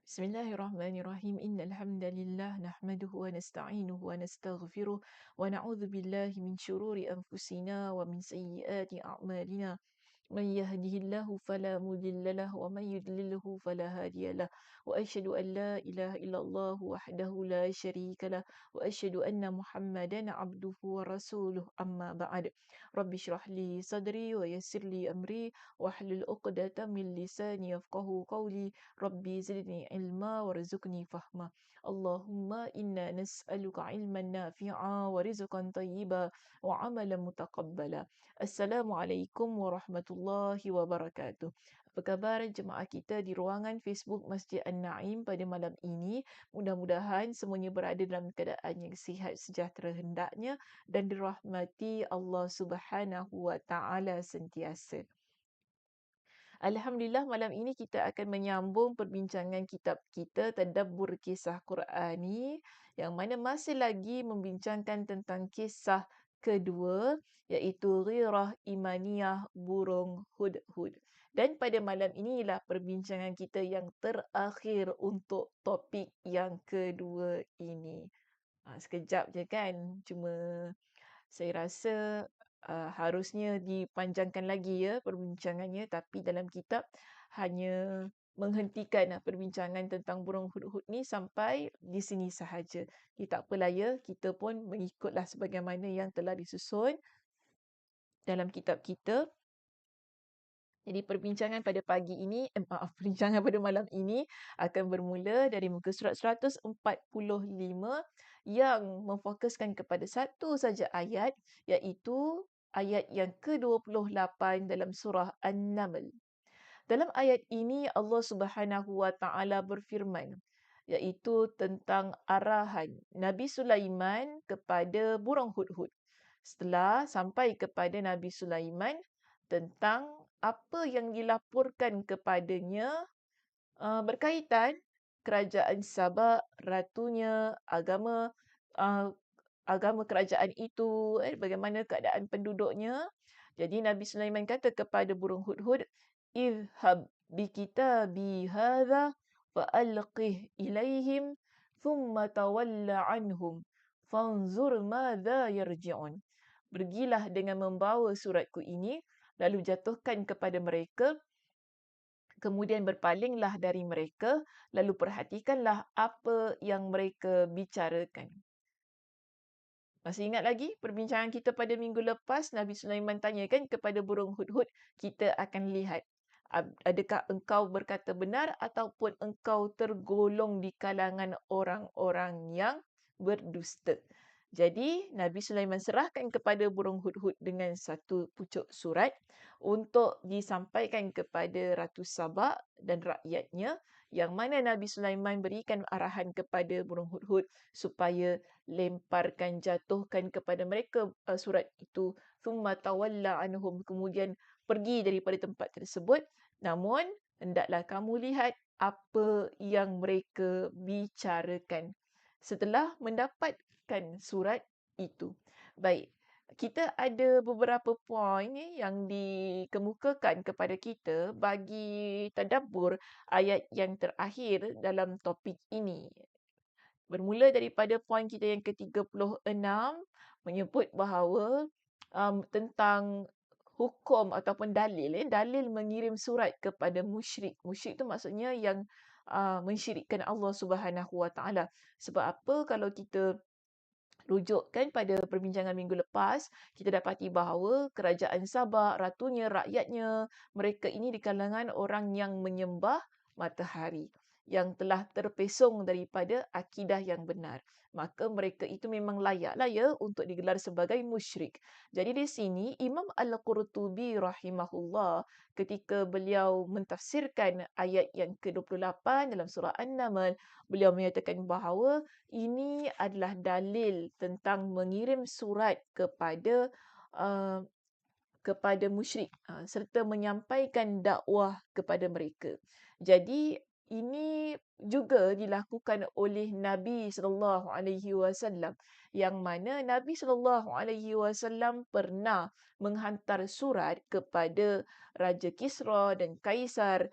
Bismillahirrahmanirrahim. Innal hamdalillah nahmaduhu wa nasta'inuhu wa nastaghfiruh wa na'udzu billahi min shururi anfusina wa min sayyiati a'malina. من يهده الله فلا مضل له ومن يضلله فلا هادي له وأشهد أن لا إله إلا الله وحده لا شريك له وأشهد أن محمدا عبده ورسوله أما بعد رب اشرح لي صدري ويسر لي أمري واحلل عقدة من لساني يفقه قولي ربي زدني علما وارزقني فهما اللهم إنا نسألك علما نافعا ورزقا طيبا وعملا متقبلا. Assalamualaikum warahmatullahi wabarakatuh. Apa khabar jemaah kita di ruangan Facebook Masjid An-Naim pada malam ini? Mudah-mudahan semuanya berada dalam keadaan yang sihat sejahtera hendaknya dan dirahmati Allah Subhanahu wa taala sentiasa. Alhamdulillah malam ini kita akan menyambung perbincangan kitab kita Tadabbur Kisah Qurani yang mana masih lagi membincangkan tentang kisah kedua iaitu Ghirah Imaniyah Burung Hudhud. Dan pada malam ini ialah perbincangan kita yang terakhir untuk topik yang kedua ini. Sekejap je kan, cuma saya rasa harusnya dipanjangkan lagi ya perbincangannya, tapi dalam kitab hanya menghentikan perbincangan tentang burung hudhud ni sampai di sini sahaja. Tak apalah ya, kita pun mengikutlah sebagaimana yang telah disusun dalam kitab kita. Jadi perbincangan pada pagi ini, perbincangan pada malam ini akan bermula dari muka surat 145 yang memfokuskan kepada satu saja ayat, iaitu ayat yang ke-28 dalam surah An-Naml. Dalam ayat ini Allah Subhanahu wa taala berfirman, iaitu tentang arahan Nabi Sulaiman kepada burung hudhud. Setelah sampai kepada Nabi Sulaiman tentang apa yang dilaporkan kepadanya berkaitan kerajaan Sabak, ratunya, agama kerajaan itu, bagaimana keadaan penduduknya. Jadi Nabi Sulaiman kata kepada burung hudhud, "Idhhab bi kitabi hadha fa'alqih ilaihim thumma tawalla anhum fanzur madza yarji'un." Pergilah dengan membawa suratku ini, lalu jatuhkan kepada mereka, kemudian berpalinglah dari mereka, lalu perhatikanlah apa yang mereka bicarakan. Masih ingat lagi perbincangan kita pada minggu lepas, Nabi Sulaiman tanyakan kepada burung hudhud, kita akan lihat adakah engkau berkata benar ataupun engkau tergolong di kalangan orang-orang yang berdusta. Jadi Nabi Sulaiman serahkan kepada burung hudhud dengan satu pucuk surat untuk disampaikan kepada Ratu Sabak dan rakyatnya, yang mana Nabi Sulaiman berikan arahan kepada burung hudhud supaya lemparkan, jatuhkan kepada mereka surat itu. Thumma tawalla anhum, kemudian pergi daripada tempat tersebut. Namun hendaklah kamu lihat apa yang mereka bicarakan setelah mendapatkan surat itu. Baik, kita ada beberapa poin yang dikemukakan kepada kita bagi tadabbur ayat yang terakhir dalam topik ini. Bermula daripada poin kita yang ke-36 menyebut bahawa tentang hukum ataupun dalil, dalil mengirim surat kepada musyrik. Musyrik tu maksudnya yang mensyirikkan Allah Subhanahu Wa Taala. Sebab apa kalau kita rujukkan pada perbincangan minggu lepas, kita dapati bahawa kerajaan Sabak, ratunya, rakyatnya, mereka ini di kalangan orang yang menyembah matahari, yang telah terpesong daripada akidah yang benar. Maka mereka itu memang layaklah ya untuk digelar sebagai musyrik. Jadi di sini Imam Al-Qurtubi rahimahullah ketika beliau mentafsirkan ayat yang ke-28 dalam surah An-Naml, beliau menyatakan bahawa ini adalah dalil tentang mengirim surat uh, kepada musyrik serta menyampaikan dakwah kepada mereka. Jadi ini juga dilakukan oleh Nabi sallallahu alaihi wasallam, yang mana Nabi sallallahu alaihi wasallam pernah menghantar surat kepada Raja Kisra dan Kaisar,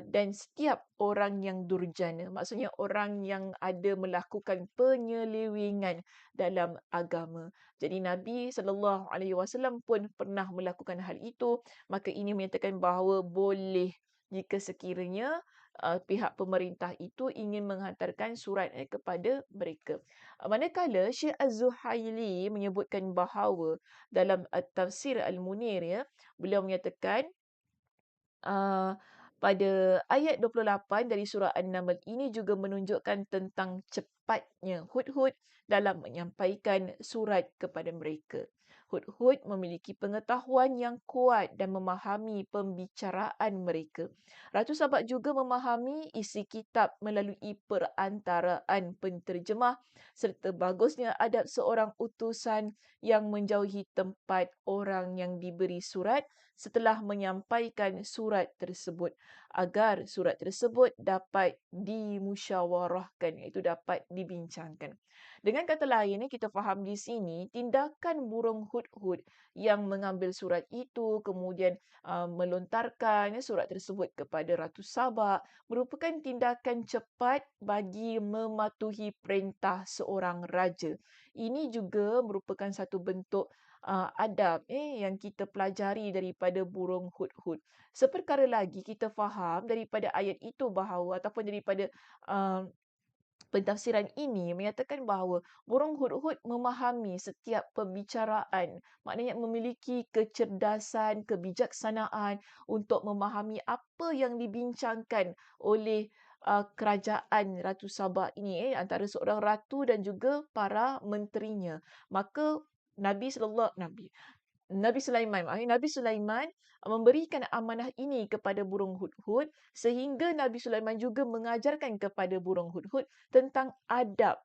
dan setiap orang yang durjana, maksudnya orang yang ada melakukan penyelewengan dalam agama. Jadi Nabi sallallahu alaihi wasallam pun pernah melakukan hal itu, maka ini menyatakan bahawa boleh jika sekiranya pihak pemerintah itu ingin menghantarkan surat kepada mereka. Manakala Syekh Az-Zuhaili menyebutkan bahawa dalam Tafsir Al-Munir, ya, beliau menyatakan uh, pada ayat 28 dari surah An-Naml ini juga menunjukkan tentang cepatnya Hudhud dalam menyampaikan surat kepada mereka. Hudhud memiliki pengetahuan yang kuat dan memahami pembicaraan mereka. Ratu Sabak juga memahami isi kitab melalui perantaraan penterjemah serta bagusnya adab seorang utusan yang menjauhi tempat orang yang diberi surat setelah menyampaikan surat tersebut, agar surat tersebut dapat dimusyawarahkan, iaitu dapat dibincangkan. Dengan kata lain, kita faham di sini tindakan burung hudhud yang mengambil surat itu kemudian melontarkan surat tersebut kepada Ratu Sabak merupakan tindakan cepat bagi mematuhi perintah seorang raja. Ini juga merupakan satu bentuk adab yang kita pelajari daripada burung hudhud. Seperkara lagi kita faham daripada ayat itu bahawa ataupun daripada uh, pentafsiran ini menyatakan bahawa burung hudhud memahami setiap perbicaraan, maknanya memiliki kecerdasan, kebijaksanaan untuk memahami apa yang dibincangkan oleh kerajaan Ratu Sabah ini, antara seorang ratu dan juga para menterinya. Maka Nabi Sulaiman, Nabi Sulaiman memberikan amanah ini kepada burung hudhud sehingga Nabi Sulaiman juga mengajarkan kepada burung hudhud tentang adab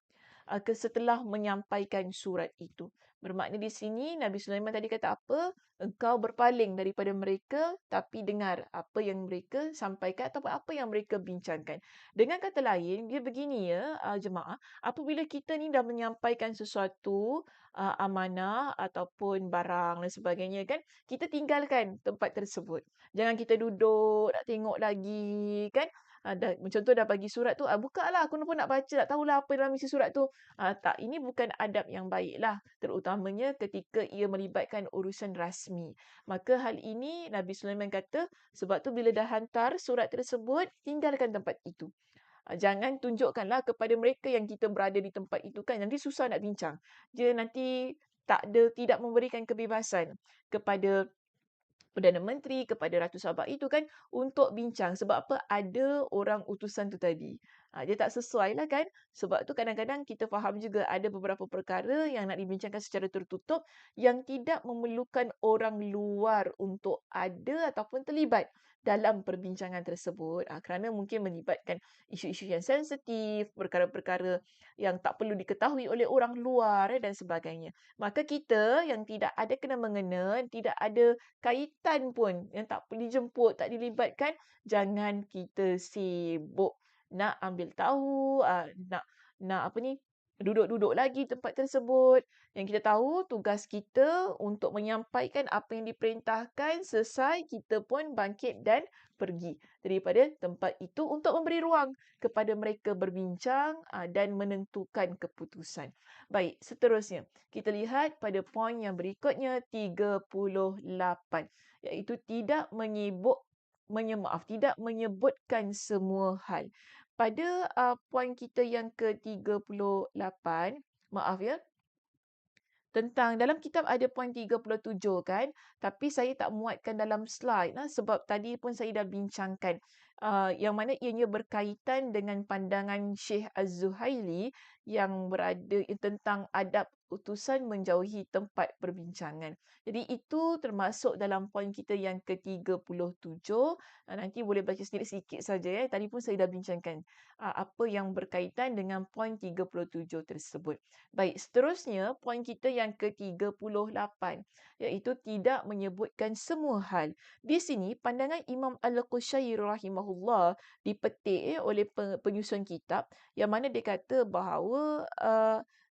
setelah menyampaikan surat itu. Bermakna di sini Nabi Sulaiman tadi kata apa? Engkau berpaling daripada mereka tapi dengar apa yang mereka sampaikan ataupun apa yang mereka bincangkan. Dengan kata lain, dia begini ya, jemaah, apabila kita ni dah menyampaikan sesuatu amanah ataupun barang dan sebagainya kan, kita tinggalkan tempat tersebut. Jangan kita duduk nak tengok lagi kan. Contoh dah bagi surat tu, buka lah, aku pun nak baca, nak tahulah apa dalam isi surat tu. Tak, ini bukan adab yang baik lah. Terutamanya ketika ia melibatkan urusan rasmi. Maka hal ini Nabi Sulaiman kata, sebab tu bila dah hantar surat tersebut, tinggalkan tempat itu. Jangan tunjukkanlah kepada mereka yang kita berada di tempat itu kan. Nanti susah nak bincang. Dia nanti tidak memberikan kebebasan kepada Perdana Menteri, kepada Ratu Sabah itu kan untuk bincang. Sebab apa? Ada orang utusan tu tadi. Dia tak sesuai lah kan. Sebab tu kadang-kadang kita faham juga ada beberapa perkara yang nak dibincangkan secara tertutup yang tidak memerlukan orang luar untuk ada ataupun terlibat dalam perbincangan tersebut. Kerana mungkin melibatkan isu-isu yang sensitif, perkara-perkara yang tak perlu diketahui oleh orang luar dan sebagainya. Maka kita yang tidak ada kena-mengena, tidak ada kaitan pun, yang tak perlu dijemput, tak dilibatkan, jangan kita sibuk nak ambil tahu, nak apa ni, duduk-duduk lagi tempat tersebut. Yang kita tahu tugas kita untuk menyampaikan apa yang diperintahkan, selesai kita pun bangkit dan pergi daripada tempat itu untuk memberi ruang kepada mereka berbincang dan menentukan keputusan. Baik, seterusnya kita lihat pada poin yang berikutnya 38, iaitu tidak menyebutkan semua hal. Pada poin kita yang ke-38, maaf ya, tentang dalam kitab ada poin 37 kan, tapi saya tak muatkan dalam slide sebab tadi pun saya dah bincangkan yang mana ianya berkaitan dengan pandangan Syekh Az-Zuhaili yang berada tentang adab utusan menjauhi tempat perbincangan. Jadi itu termasuk dalam poin kita yang ke-37. Nanti boleh baca sendiri sikit saja ya. Tadi pun saya dah bincangkan apa yang berkaitan dengan poin 37 tersebut. Baik, seterusnya poin kita yang ke-38 iaitu tidak menyebutkan semua hal. Di sini pandangan Imam Al-Qushayri rahimahullah dipetik oleh penyusun kitab yang mana dia kata bahawa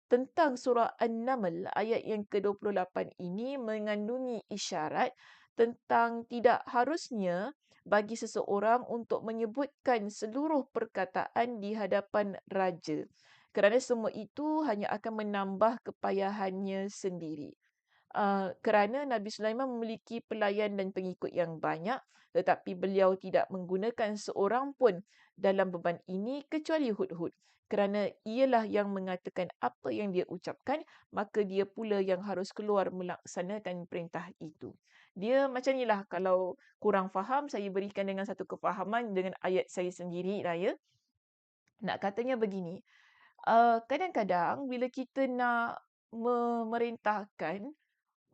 tentang surah An-Naml ayat yang ke-28 ini mengandungi isyarat tentang tidak harusnya bagi seseorang untuk menyebutkan seluruh perkataan di hadapan raja. Kerana semua itu hanya akan menambah kepayahannya sendiri. Kerana Nabi Sulaiman memiliki pelayan dan pengikut yang banyak, tetapi beliau tidak menggunakan seorang pun dalam beban ini kecuali Hudhud. Kerana ialah yang mengatakan apa yang dia ucapkan, maka dia pula yang harus keluar melaksanakan perintah itu. Dia macam inilah, kalau kurang faham, saya berikan dengan satu kefahaman dengan ayat saya sendiri lah ya. Nak katanya begini, kadang-kadang bila kita nak memerintahkan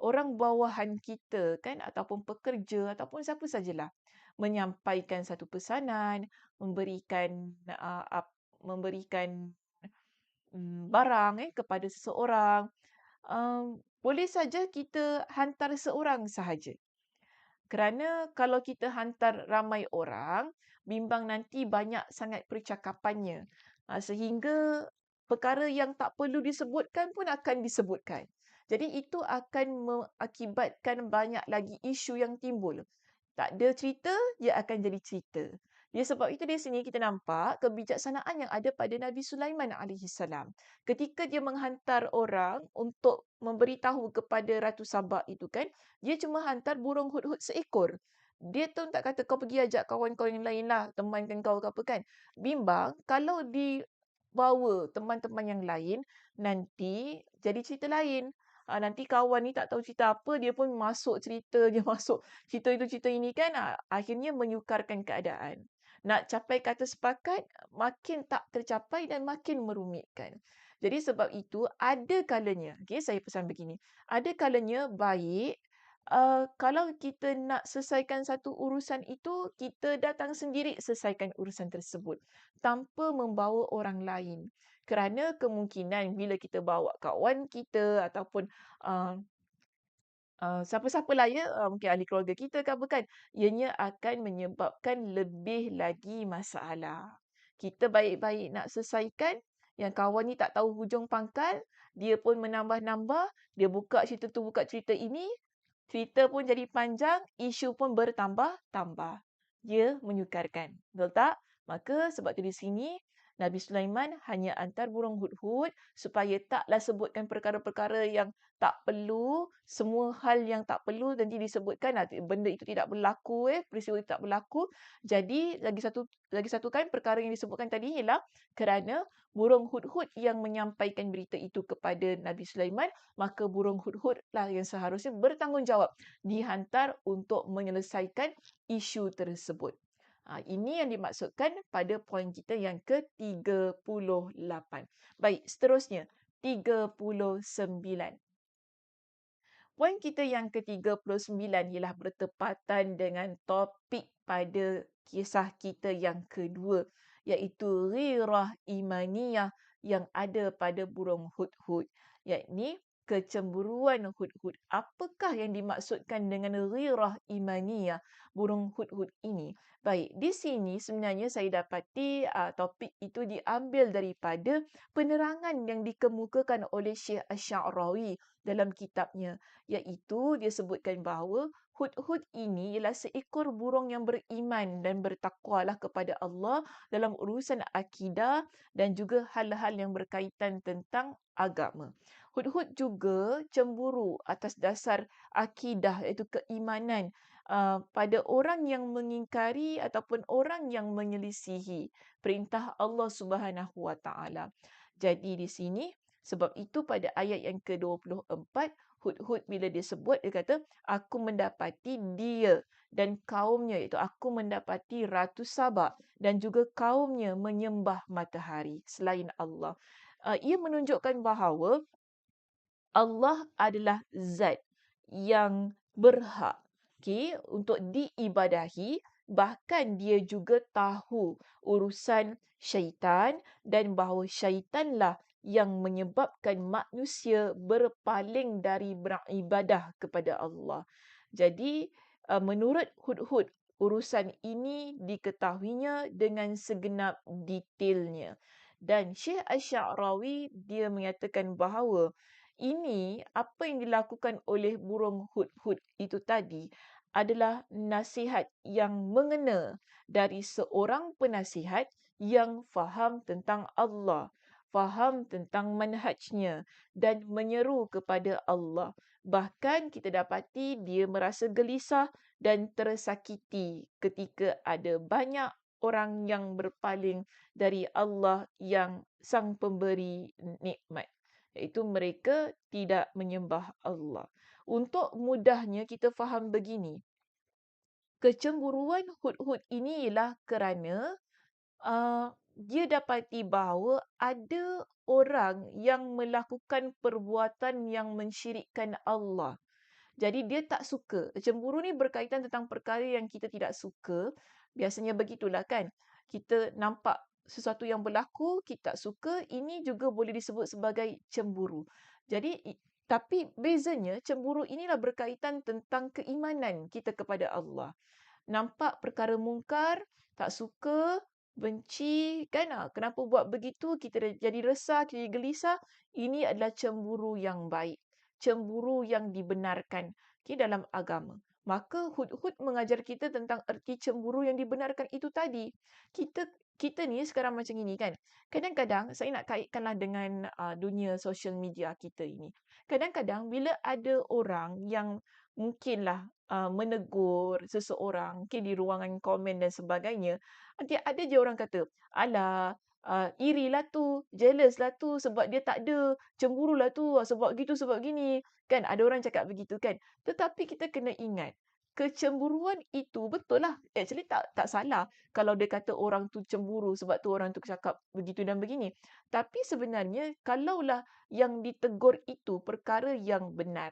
orang bawahan kita kan ataupun pekerja ataupun siapa sajalah menyampaikan satu pesanan, memberikan barang kepada seseorang, boleh saja kita hantar seorang sahaja. Kerana kalau kita hantar ramai orang, bimbang nanti banyak sangat percakapannya. Sehingga perkara yang tak perlu disebutkan pun akan disebutkan. Jadi itu akan mengakibatkan banyak lagi isu yang timbul. Tak ada cerita, dia akan jadi cerita. Dia sebab itu di sini kita nampak kebijaksanaan yang ada pada Nabi Sulaiman alaihissalam. Ketika dia menghantar orang untuk memberitahu kepada Ratu Sabak itu kan, dia cuma hantar burung hudhud seekor. Dia tu tak kata kau pergi ajak kawan kau yang lain lah, temankan kau ke apa kan. Bimbang kalau dibawa teman-teman yang lain, nanti jadi cerita lain. Nanti kawan ni tak tahu cerita apa, dia pun masuk cerita, dia masuk cerita itu cerita ini kan, akhirnya menyukarkan keadaan. Nak capai kata sepakat, makin tak tercapai dan makin merumitkan. Jadi sebab itu, ada kalanya, okay, saya pesan begini, ada kalanya baik kalau kita nak selesaikan satu urusan itu, kita datang sendiri selesaikan urusan tersebut tanpa membawa orang lain. Kerana kemungkinan bila kita bawa kawan kita ataupun uh, siapa-siapalah ya, mungkin ahli keluarga kita ke apa kan, ianya akan menyebabkan lebih lagi masalah. Kita baik-baik nak selesaikan, yang kawan ni tak tahu hujung pangkal, dia pun menambah-nambah, dia buka cerita tu, buka cerita ini, cerita pun jadi panjang, isu pun bertambah-tambah. Dia menyukarkan. Betul tak? Maka sebab tu di sini, Nabi Sulaiman hanya hantar burung hudhud supaya taklah sebutkan perkara-perkara yang tak perlu, semua hal yang tak perlu nanti disebutkan, benda itu tidak berlaku, peristiwa itu tak berlaku. Jadi lagi satu kan perkara yang disebutkan tadi ialah kerana burung hudhud yang menyampaikan berita itu kepada Nabi Sulaiman, maka burung hudhud lah yang seharusnya bertanggungjawab dihantar untuk menyelesaikan isu tersebut. Ini yang dimaksudkan pada poin kita yang ke-38. Baik, seterusnya 39. Poin kita yang ke-39 ialah bertepatan dengan topik pada kisah kita yang kedua, iaitu ghirah imaniyah yang ada pada burung hudhud, yakni kecemburuan hudhud. Apakah yang dimaksudkan dengan ghirah imaniyah burung hudhud ini? Baik, di sini sebenarnya saya dapati topik itu diambil daripada penerangan yang dikemukakan oleh Syekh Asy-Sya'rawi dalam kitabnya, iaitu dia sebutkan bahawa hudhud ini ialah seekor burung yang beriman dan bertakwalah kepada Allah dalam urusan akidah dan juga hal-hal yang berkaitan tentang agama. Hudhud juga cemburu atas dasar akidah iaitu keimanan pada orang yang mengingkari ataupun orang yang menyelisihi perintah Allah Subhanahu Wa Taala. Jadi di sini sebab itu pada ayat yang ke-24, Hudhud bila dia sebut, dia kata, aku mendapati dia dan kaumnya, iaitu aku mendapati Ratu Sabak dan juga kaumnya menyembah matahari selain Allah. Ia menunjukkan bahawa Allah adalah zat yang berhak, untuk diibadahi, bahkan dia juga tahu urusan syaitan dan bahawa syaitanlah yang menyebabkan manusia berpaling dari beribadah kepada Allah. Jadi menurut Hudhud, urusan ini diketahuinya dengan segenap detailnya. Dan Syekh Asy-Sya'rawi dia menyatakan bahawa ini apa yang dilakukan oleh burung hudhud itu tadi adalah nasihat yang mengena dari seorang penasihat yang faham tentang Allah, faham tentang manhajnya dan menyeru kepada Allah. Bahkan kita dapati dia merasa gelisah dan tersakiti ketika ada banyak orang yang berpaling dari Allah yang sang pemberi nikmat, iaitu mereka tidak menyembah Allah. Untuk mudahnya kita faham begini, kecemburuan hudhud ini ialah kerana dia dapati bahawa ada orang yang melakukan perbuatan yang mensyirikkan Allah. Jadi dia tak suka. Cemburu ni berkaitan tentang perkara yang kita tidak suka. Biasanya begitulah kan. Kita nampak sesuatu yang berlaku, kita tak suka, ini juga boleh disebut sebagai cemburu. Jadi, tapi bezanya cemburu inilah berkaitan tentang keimanan kita kepada Allah. Nampak perkara mungkar, tak suka, benci, kan? Kenapa buat begitu? Kita jadi resah, kita jadi gelisah. Ini adalah cemburu yang baik. Cemburu yang dibenarkan dalam agama. Maka Hudhud mengajar kita tentang erti cemburu yang dibenarkan itu tadi. Kita kita ni sekarang macam ini kan. Kadang-kadang saya nak kaitkanlah dengan dunia social media kita ini. Kadang-kadang bila ada orang yang mungkinlah menegur seseorang, mungkin di ruangan komen dan sebagainya, nanti ada je orang kata, "Alah, irilah tu, jealous lah tu sebab dia tak ada, cemburulah tu sebab gitu, sebab gini." Kan ada orang cakap begitu kan. Tetapi kita kena ingat, kecemburuan itu betul lah. Actually tak salah kalau dia kata orang tu cemburu sebab tu orang tu cakap begitu dan begini. Tapi sebenarnya kalaulah yang ditegur itu perkara yang benar,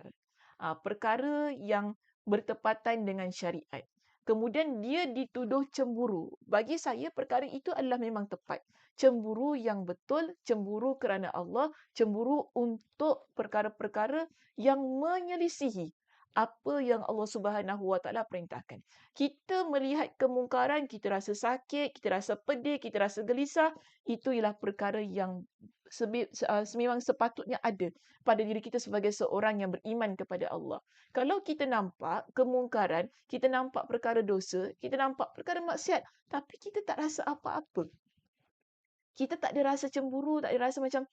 perkara yang bertepatan dengan syariat, kemudian dia dituduh cemburu, bagi saya perkara itu adalah memang tepat. Cemburu yang betul, cemburu kerana Allah, cemburu untuk perkara-perkara yang menyelisihi apa yang Allah Subhanahu Wa Taala perintahkan. Kita melihat kemungkaran, kita rasa sakit, kita rasa pedih, kita rasa gelisah, itu ialah perkara yang sememang sepatutnya ada pada diri kita sebagai seorang yang beriman kepada Allah. Kalau kita nampak kemungkaran, kita nampak perkara dosa, kita nampak perkara maksiat, tapi kita tak rasa apa-apa. Kita tak ada rasa cemburu, tak ada rasa macam,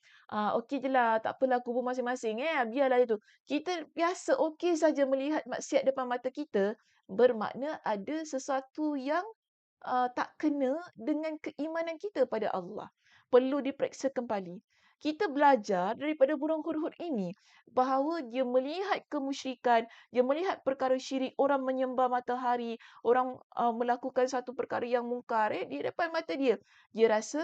okey je lah, tak apalah kubur masing-masing, biarlah itu. Kita biasa okey saja melihat maksiat depan mata kita, bermakna ada sesuatu yang tak kena dengan keimanan kita pada Allah. Perlu diperiksa kembali. Kita belajar daripada burung hudhud ini bahawa dia melihat kemusyrikan, dia melihat perkara syirik, orang menyembah matahari, orang melakukan satu perkara yang mungkar di depan mata dia. Dia rasa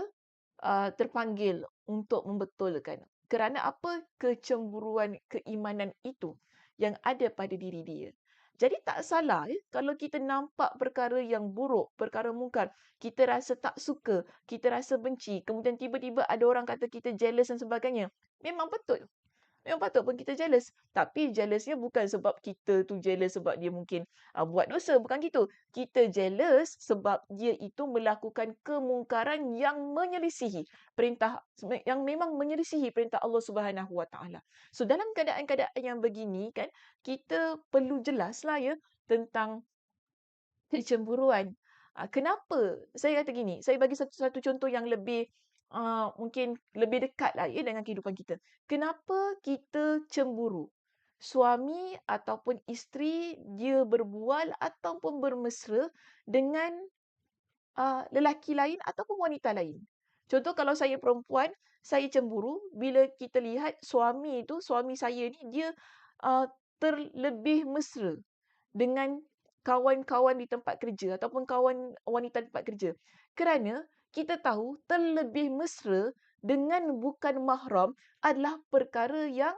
terpanggil untuk membetulkan. Kerana apa? Kecemburuan keimanan itu yang ada pada diri dia. Jadi tak salah kalau kita nampak perkara yang buruk, perkara mungkar, kita rasa tak suka, kita rasa benci, kemudian tiba-tiba ada orang kata kita jealous dan sebagainya. Memang betul. Memang patut pun kita jealous. Tapi jealousnya bukan sebab kita tu jealous sebab dia mungkin buat dosa. Bukan gitu. Kita jealous sebab dia itu melakukan kemungkaran yang menyelisihi perintah, yang memang menyelisihi perintah Allah Subhanahu Wa Taala. So dalam keadaan-keadaan yang begini kan, kita perlu jelaslah ya tentang kecemburuan. Kenapa? Saya kata gini, saya bagi satu contoh yang lebih mungkin lebih dekatlah ya dengan kehidupan kita. Kenapa kita cemburu? Suami ataupun isteri dia berbual ataupun bermesra dengan lelaki lain ataupun wanita lain. Contoh kalau saya perempuan, saya cemburu bila kita lihat suami saya ni dia uh, terlebih mesra dengan kawan-kawan di tempat kerja ataupun kawan wanita di tempat kerja. Kerana kita tahu terlebih mesra dengan bukan mahram adalah perkara yang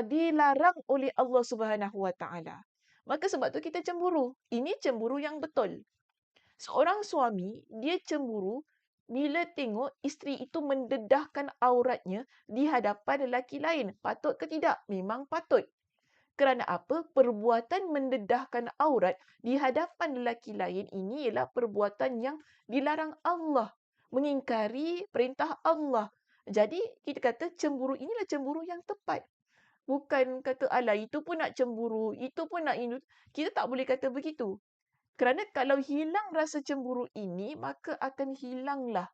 dilarang oleh Allah Subhanahu Wa Taala. Maka sebab tu kita cemburu. Ini cemburu yang betul. Seorang suami, dia cemburu bila tengok isteri itu mendedahkan auratnya di hadapan lelaki lain. Patut ke tidak? Memang patut. Kerana apa? Perbuatan mendedahkan aurat di hadapan lelaki lain ini ialah perbuatan yang dilarang Allah. Mengingkari perintah Allah. Jadi, kita kata cemburu inilah cemburu yang tepat. Bukan kata, alah itu pun nak cemburu, itu pun nak ini. Kita tak boleh kata begitu. Kerana kalau hilang rasa cemburu ini, maka akan hilanglah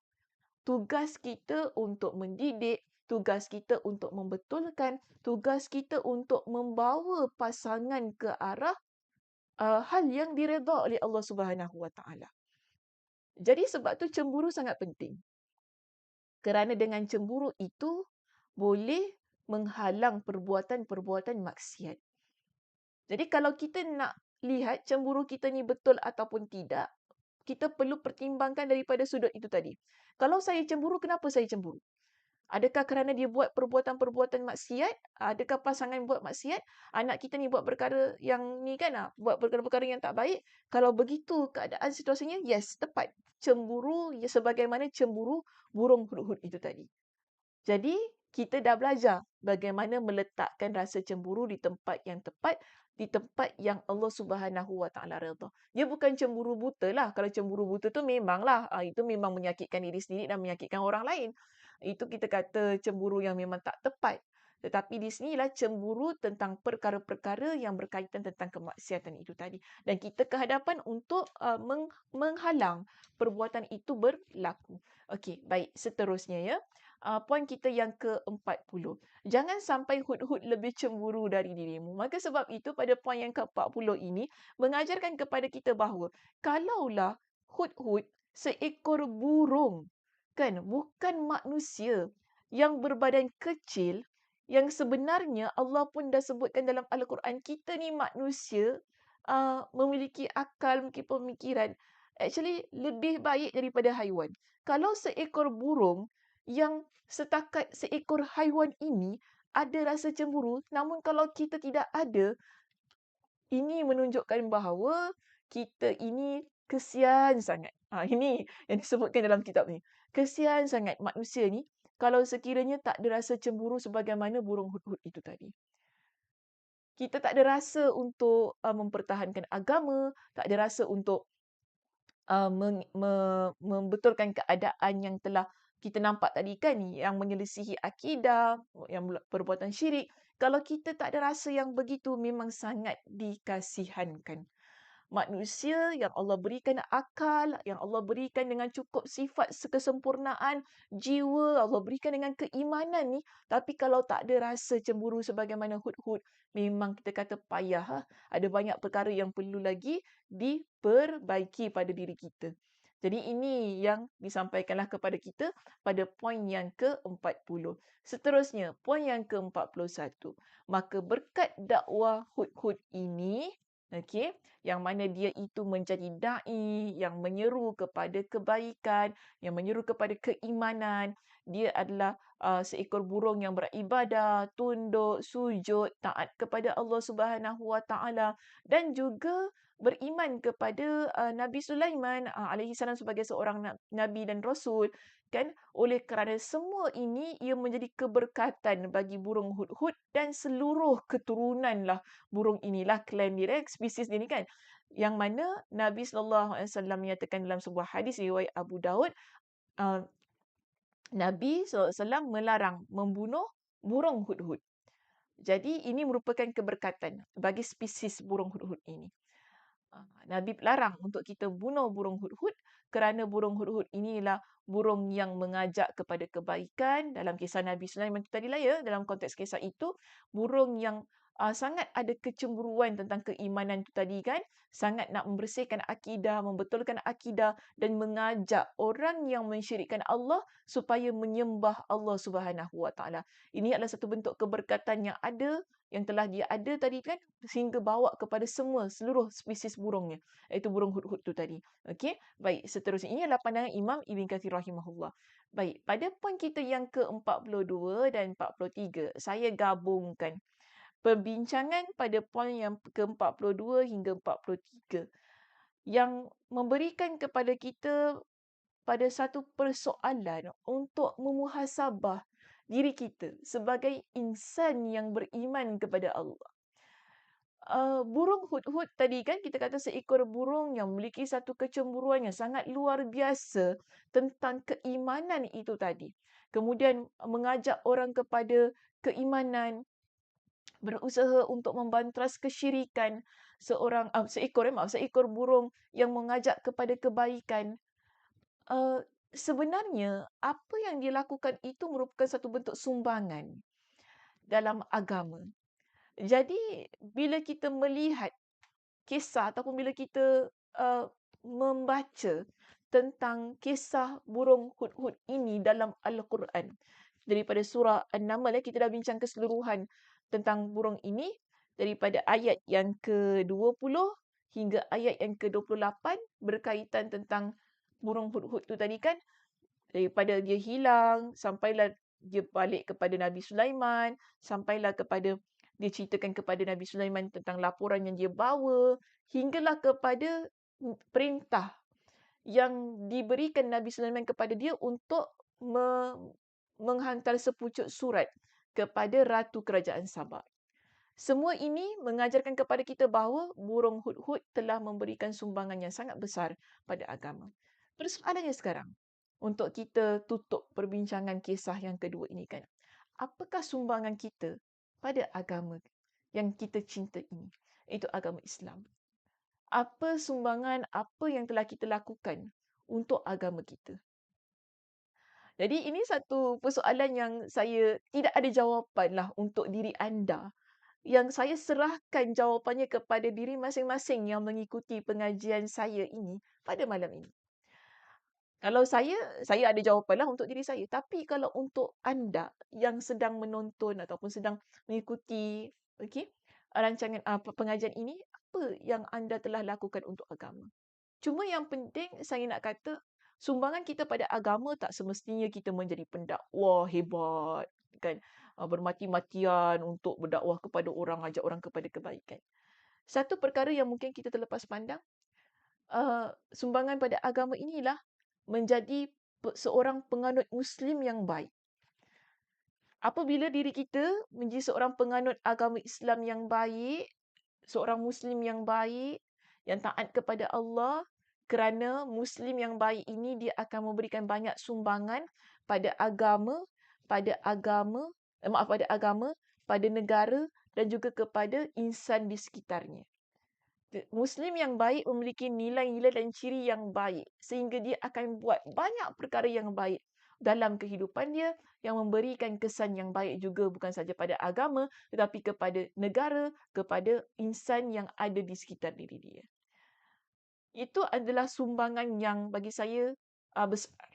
tugas kita untuk mendidik, tugas kita untuk membetulkan, tugas kita untuk membawa pasangan ke arah hal yang diredha oleh Allah Subhanahu Wa Taala. Jadi sebab tu cemburu sangat penting. Kerana dengan cemburu itu boleh menghalang perbuatan-perbuatan maksiat. Jadi kalau kita nak lihat cemburu kita ni betul ataupun tidak, kita perlu pertimbangkan daripada sudut itu tadi. Kalau saya cemburu, kenapa saya cemburu? Adakah kerana dia buat perbuatan-perbuatan maksiat? Adakah pasangan buat maksiat? Anak kita ni buat perkara yang ni kan, buat perkara-perkara yang tak baik? Kalau begitu keadaan situasinya, yes, tepat. Cemburu sebagaimana cemburu burung hudhud itu tadi. Jadi, kita dah belajar bagaimana meletakkan rasa cemburu di tempat yang tepat, di tempat yang Allah Subhanahu Wa Taala redha. Dia bukan cemburu buta lah. Kalau cemburu buta tu memanglah, itu memang menyakitkan diri sendiri dan menyakitkan orang lain. Itu kita kata cemburu yang memang tak tepat. Tetapi di sinilah cemburu tentang perkara-perkara yang berkaitan tentang kemaksiatan itu tadi. Dan kita kehadapan untuk menghalang perbuatan itu berlaku. Okey, baik. Seterusnya ya. Poin kita yang ke-40. Jangan sampai hudhud lebih cemburu dari dirimu. Maka sebab itu pada poin yang ke-40 ini mengajarkan kepada kita bahawa kalaulah hudhud seekor burung, kan, bukan manusia yang berbadan kecil, yang sebenarnya Allah pun dah sebutkan dalam Al-Quran, kita ni manusia memiliki akal, memiliki pemikiran. Actually, lebih baik daripada haiwan. Kalau seekor burung yang setakat seekor haiwan ini ada rasa cemburu, namun kalau kita tidak ada, ini menunjukkan bahawa kita ini kesian sangat. Ini yang disebutkan dalam kitab ni. Kesian sangat manusia ni kalau sekiranya tak ada rasa cemburu sebagaimana burung hudhud itu tadi. Kita tak ada rasa untuk mempertahankan agama, tak ada rasa untuk membetulkan keadaan yang telah kita nampak tadi kan, yang menyelisihi akidah, yang perbuatan syirik. Kalau kita tak ada rasa yang begitu, memang sangat dikasihankan. Manusia yang Allah berikan akal, yang Allah berikan dengan cukup sifat kesempurnaan, jiwa, Allah berikan dengan keimanan ni, tapi kalau tak ada rasa cemburu sebagaimana hudhud, memang kita kata payah. Ada banyak perkara yang perlu lagi diperbaiki pada diri kita. Jadi ini yang disampaikanlah kepada kita pada poin yang ke-40. Seterusnya, poin yang ke-41. Maka berkat dakwah hudhud ini, okey, yang mana dia itu menjadi da'i, yang menyeru kepada kebaikan, yang menyeru kepada keimanan. Dia adalah seekor burung yang beribadah, tunduk, sujud, taat kepada Allah Subhanahu Wa Taala dan juga beriman kepada Nabi Sulaiman alaihi salam sebagai seorang nabi dan rasul, kan? Oleh kerana semua ini ia menjadi keberkatan bagi burung hudhud dan seluruh keturunanlah burung inilah, klan dia, spesies dia ni kan. Yang mana Nabi sallallahu alaihi wasallam menyatakan dalam sebuah hadis riwayat Abu Daud, Nabi sallallahu alaihi wasallam melarang membunuh burung hudhud. Jadi ini merupakan keberkatan bagi spesies burung hudhud ini. Nabi larang untuk kita bunuh burung hudhud kerana burung hudhud inilah burung yang mengajak kepada kebaikan. Dalam kisah Nabi Sulaiman tadi lah ya, dalam konteks kisah itu, burung yang sangat ada kecemburuan tentang keimanan tu tadi kan, sangat nak membersihkan akidah, membetulkan akidah dan mengajak orang yang mensyirikkan Allah supaya menyembah Allah Subhanahu Wa Taala. Ini adalah satu bentuk keberkatan yang ada, yang telah dia ada tadi kan, sehingga bawa kepada semua seluruh spesies burungnya, iaitu burung hudhud tu tadi. Okey, baik, seterusnya ini adalah pandangan Imam Ibn Katsir rahimahullah. Baik, pada poin kita yang ke-42 dan 43, saya gabungkan perbincangan pada poin yang ke-42 hingga 43 yang memberikan kepada kita pada satu persoalan untuk memuhasabah diri kita sebagai insan yang beriman kepada Allah. Burung hudhud tadi kan kita kata seekor burung yang memiliki satu kecemburuan yang sangat luar biasa tentang keimanan itu tadi. Kemudian mengajak orang kepada keimanan, berusaha untuk membantras kesyirikan. Seekor burung yang mengajak kepada kebaikan. Sebenarnya apa yang dilakukan itu merupakan satu bentuk sumbangan dalam agama. Jadi bila kita melihat kisah ataupun bila kita membaca tentang kisah burung hudhud ini dalam Al-Quran, daripada surah An-Naml, kita dah bincang keseluruhan tentang burung ini daripada ayat yang ke-20 hingga ayat yang ke-28 berkaitan tentang burung hudhud tu tadi kan, daripada dia hilang sampailah dia balik kepada Nabi Sulaiman, sampailah kepada dia ceritakan kepada Nabi Sulaiman tentang laporan yang dia bawa, hinggalah kepada perintah yang diberikan Nabi Sulaiman kepada dia untuk menghantar sepucuk surat kepada Ratu Kerajaan Sabah. Semua ini mengajarkan kepada kita bahawa burung hudhud telah memberikan sumbangan yang sangat besar pada agama. Persoalannya sekarang, untuk kita tutup perbincangan kisah yang kedua ini kan, apakah sumbangan kita pada agama yang kita cinta ini? Itu agama Islam. Apa sumbangan, apa yang telah kita lakukan untuk agama kita? Jadi ini satu persoalan yang saya tidak ada jawapan lah untuk diri anda. Yang saya serahkan jawapannya kepada diri masing-masing yang mengikuti pengajian saya ini pada malam ini. Kalau saya ada jawapan lah untuk diri saya. Tapi kalau untuk anda yang sedang menonton ataupun sedang mengikuti rancangan pengajian ini, apa yang anda telah lakukan untuk agama? Cuma yang penting saya nak kata, sumbangan kita pada agama tak semestinya kita menjadi pendakwah hebat, kan? Bermati-matian untuk berdakwah kepada orang, ajak orang kepada kebaikan. Satu perkara yang mungkin kita terlepas pandang, sumbangan pada agama inilah menjadi seorang penganut Muslim yang baik. Apabila diri kita menjadi seorang penganut agama Islam yang baik, seorang Muslim yang baik, yang taat kepada Allah, kerana Muslim yang baik ini dia akan memberikan banyak sumbangan pada agama, pada negara dan juga kepada insan di sekitarnya. Muslim yang baik memiliki nilai-nilai dan ciri yang baik sehingga dia akan buat banyak perkara yang baik dalam kehidupan dia yang memberikan kesan yang baik juga bukan sahaja pada agama tetapi kepada negara, kepada insan yang ada di sekitar diri dia. Itu adalah sumbangan yang bagi saya besar.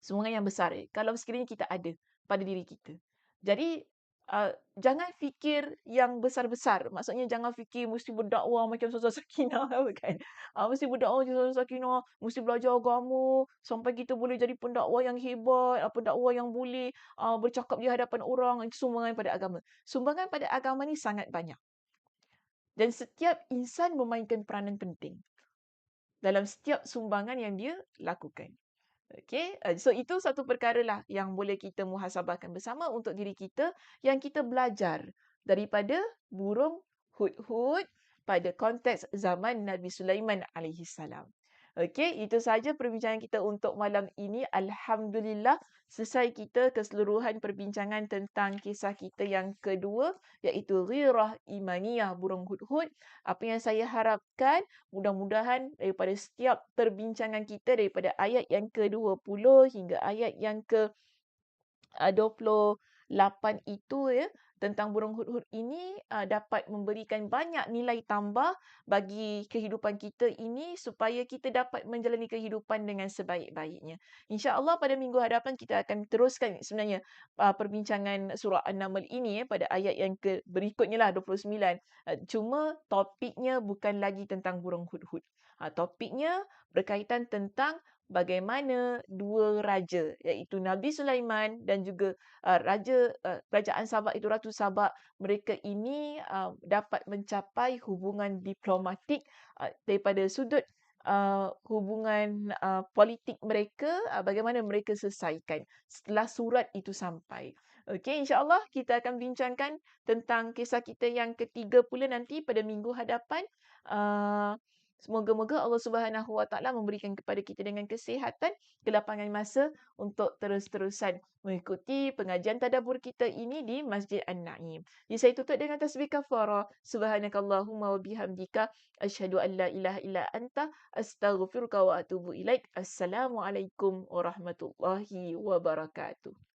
Sumbangan yang besar kalau sekiranya kita ada pada diri kita. Jadi jangan fikir yang besar-besar. Maksudnya jangan fikir mesti berdakwah macam Ustazah Sakinah kan. Mesti berdakwah macam Ustazah Sakinah, mesti belajar agama sampai kita boleh jadi pendakwah yang hebat, pendakwah yang boleh bercakap di hadapan orang. Itu sumbangan pada agama. Sumbangan pada agama ni sangat banyak. Dan setiap insan memainkan peranan penting dalam setiap sumbangan yang dia lakukan. Okay, so itu satu perkara lah yang boleh kita muhasabahkan bersama untuk diri kita yang kita belajar daripada burung hudhud pada konteks zaman Nabi Sulaiman alaihi salam. Okey, itu sahaja perbincangan kita untuk malam ini. Alhamdulillah, selesai kita keseluruhan perbincangan tentang kisah kita yang kedua, iaitu Ghirah Imaniyah Burung Hudhud. Apa yang saya harapkan, mudah-mudahan daripada setiap perbincangan kita, daripada ayat yang ke-20 hingga ayat yang ke-20 8 itu ya, tentang burung hudhud ini dapat memberikan banyak nilai tambah bagi kehidupan kita ini supaya kita dapat menjalani kehidupan dengan sebaik-baiknya. InsyaAllah pada minggu hadapan kita akan teruskan sebenarnya perbincangan surah An-Naml ini pada ayat yang berikutnya lah 29. Cuma topiknya bukan lagi tentang burung hudhud. Topiknya berkaitan tentang bagaimana dua raja iaitu Nabi Sulaiman dan juga kerajaan Sabak itu Ratu Sabak, mereka ini dapat mencapai hubungan diplomatik daripada sudut hubungan politik mereka, bagaimana mereka selesaikan setelah surat itu sampai. Okey, insya-Allah kita akan bincangkan tentang kisah kita yang ketiga pula nanti pada minggu hadapan. Uh, Semoga-moga Allah Subhanahu Wa Taala memberikan kepada kita dengan kesihatan, kelapangan masa untuk terus-terusan mengikuti pengajian tadabbur kita ini di Masjid An-Naim. Jadi saya tutup dengan tasbih kafarah. Subhanakallahumma wa bihamdika asyhadu an la ilaha illa anta astaghfiruka wa atubu ilaik. Assalamualaikum warahmatullahi wabarakatuh.